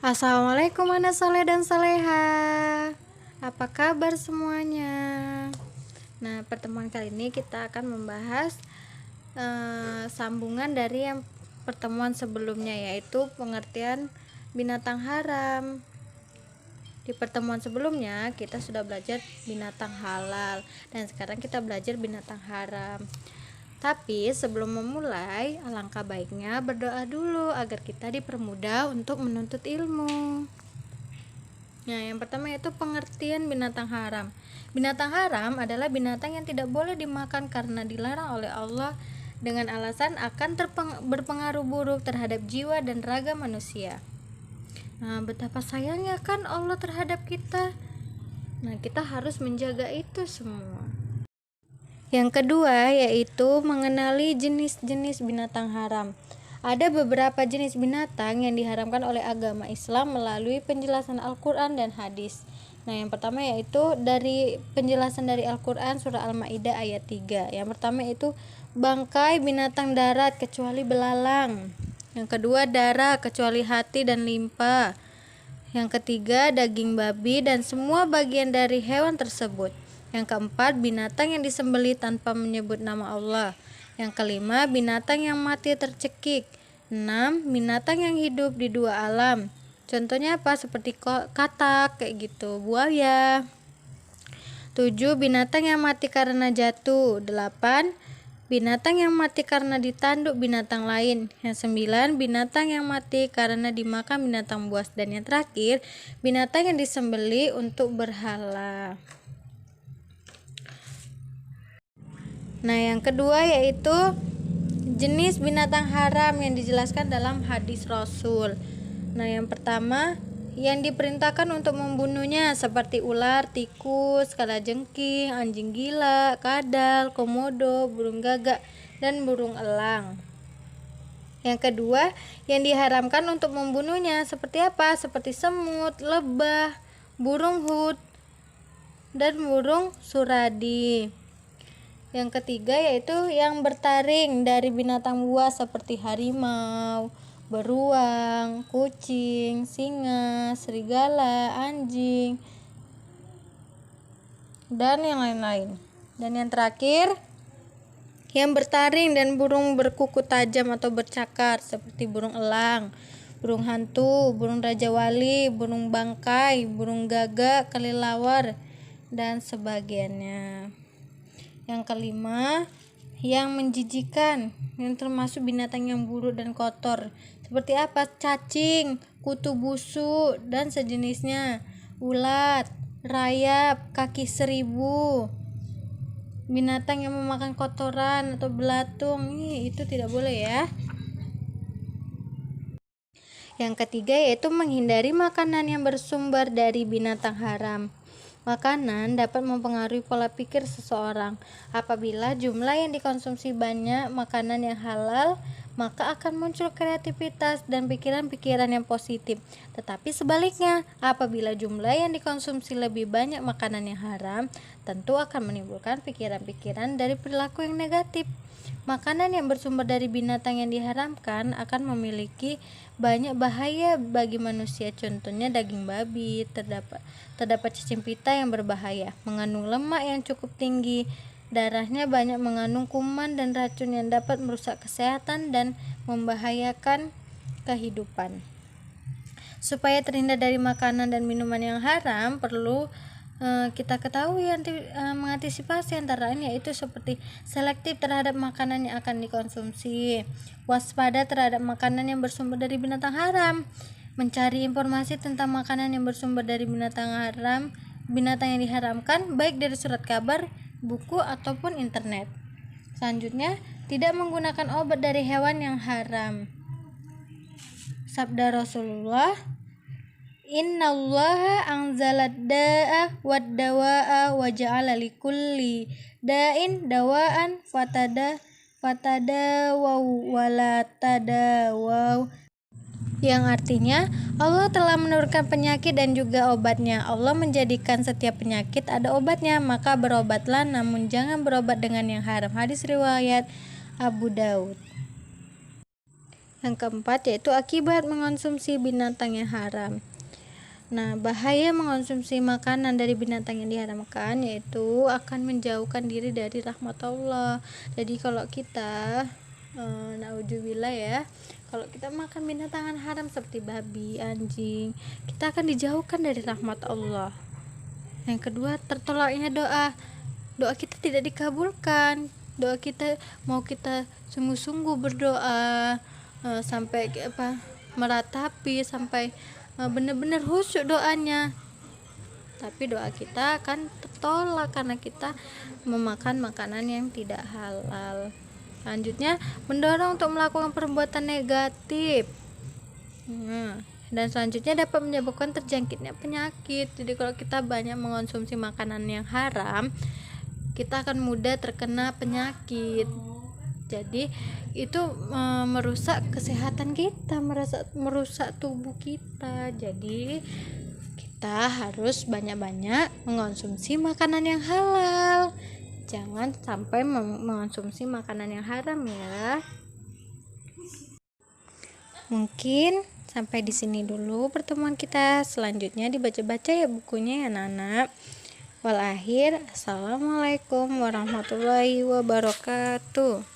Assalamualaikum anak soleh dan soleha. Apa kabar semuanya? Nah, pertemuan kali ini kita akan membahas sambungan dari yang pertemuan sebelumnya, yaitu pengertian binatang haram. Di pertemuan sebelumnya kita sudah belajar binatang halal, dan sekarang kita belajar binatang haram. Tapi sebelum memulai, alangkah baiknya berdoa dulu agar kita dipermudah untuk menuntut ilmu. Nah, yang pertama yaitu pengertian binatang haram. Binatang haram adalah binatang yang tidak boleh dimakan karena dilarang oleh Allah dengan alasan akan berpengaruh buruk terhadap jiwa dan raga manusia. Nah, betapa sayangnya kan Allah terhadap kita. Nah, kita harus menjaga itu semua. Yang kedua yaitu mengenali jenis-jenis binatang haram. Ada beberapa jenis binatang yang diharamkan oleh agama Islam melalui penjelasan Al-Quran dan hadis. Nah, yang pertama yaitu dari penjelasan dari Al-Quran surah Al-Maidah ayat 3. Yang pertama yaitu bangkai binatang darat kecuali belalang. Yang kedua darah kecuali hati dan limpa. Yang ketiga daging babi dan semua bagian dari hewan tersebut. Yang keempat, binatang yang disembelih tanpa menyebut nama Allah. Yang kelima, binatang yang mati tercekik. 6. Binatang yang hidup di dua alam. Contohnya apa? Seperti katak, kayak gitu, buaya. 7. Binatang yang mati karena jatuh. 8. Binatang yang mati karena ditanduk binatang lain. Yang 9. Binatang yang mati karena dimakan binatang buas. Dan yang terakhir, binatang yang disembelih untuk berhala. Nah, yang kedua yaitu jenis binatang haram yang dijelaskan dalam hadis Rasul. Nah, yang pertama yang diperintahkan untuk membunuhnya seperti ular, tikus, kalajengking, anjing gila, kadal, komodo, burung gagak, dan burung elang. Yang kedua yang diharamkan untuk membunuhnya seperti apa? Seperti semut, lebah, burung hut, dan burung suradi. Yang ketiga yaitu yang bertaring dari binatang buas seperti harimau, beruang, kucing, singa, serigala, anjing, dan yang lain-lain. Dan yang terakhir, yang bertaring dan burung berkuku tajam atau bercakar seperti burung elang, burung hantu, burung raja wali, burung bangkai, burung gagak, kelelawar, dan sebagainya. Yang kelima, yang menjijikan, yang termasuk binatang yang buruk dan kotor. Seperti apa? Cacing, kutu busuk, dan sejenisnya. Ulat, rayap, kaki seribu. Binatang yang memakan kotoran atau belatung, itu tidak boleh ya. Yang ketiga yaitu menghindari makanan yang bersumber dari binatang haram. Makanan dapat mempengaruhi pola pikir seseorang. Apabila jumlah yang dikonsumsi banyak makanan yang halal, maka akan muncul kreativitas dan pikiran-pikiran yang positif. Tetapi sebaliknya, apabila jumlah yang dikonsumsi lebih banyak makanan yang haram, tentu akan menimbulkan pikiran-pikiran dari perilaku yang negatif. Makanan yang bersumber dari binatang yang diharamkan akan memiliki banyak bahaya bagi manusia. Contohnya daging babi, terdapat cacing pita yang berbahaya, mengandung lemak yang cukup tinggi, darahnya banyak mengandung kuman dan racun yang dapat merusak kesehatan dan membahayakan kehidupan. Supaya terhindar dari makanan dan minuman yang haram, perlu kita ketahui mengantisipasi antara lain yaitu seperti selektif terhadap makanan yang akan dikonsumsi, waspada terhadap makanan yang bersumber dari binatang haram, mencari informasi tentang makanan yang bersumber dari binatang yang diharamkan baik dari surat kabar, buku ataupun internet. Selanjutnya, tidak menggunakan obat dari hewan yang haram. Sabda Rasulullah, Innallaha anzalad da'a wad dawa'a wa ja'ala likulli da'in dawa'an fatadawaw wala tadawaw, yang artinya Allah telah menurunkan penyakit dan juga obatnya. Allah menjadikan setiap penyakit ada obatnya, maka berobatlah namun jangan berobat dengan yang haram. Hadis riwayat Abu Daud. Yang keempat yaitu akibat mengonsumsi binatang yang haram. Nah, bahaya mengonsumsi makanan dari binatang yang diharamkan yaitu akan menjauhkan diri dari rahmat Allah. Jadi kalau kita naudzubillah ya, kalau kita makan binatang haram seperti babi, anjing, kita akan dijauhkan dari rahmat Allah. Yang kedua, tertolaknya doa kita tidak dikabulkan. Doa kita, mau kita sungguh-sungguh berdoa sampai meratapi, sampai benar-benar khusyuk doanya, tapi doa kita akan tertolak karena kita memakan makanan yang tidak halal. Selanjutnya, mendorong untuk melakukan perbuatan negatif. Dan selanjutnya dapat menyebabkan terjangkitnya penyakit. Jadi kalau kita banyak mengonsumsi makanan yang haram, kita akan mudah terkena penyakit. Jadi itu merusak kesehatan kita, merusak tubuh kita. Jadi kita harus banyak-banyak mengonsumsi makanan yang halal. Jangan sampai mengonsumsi makanan yang haram ya. Mungkin sampai di sini dulu pertemuan kita. Selanjutnya dibaca-baca ya bukunya ya anak-anak. Assalamualaikum warahmatullahi wabarakatuh.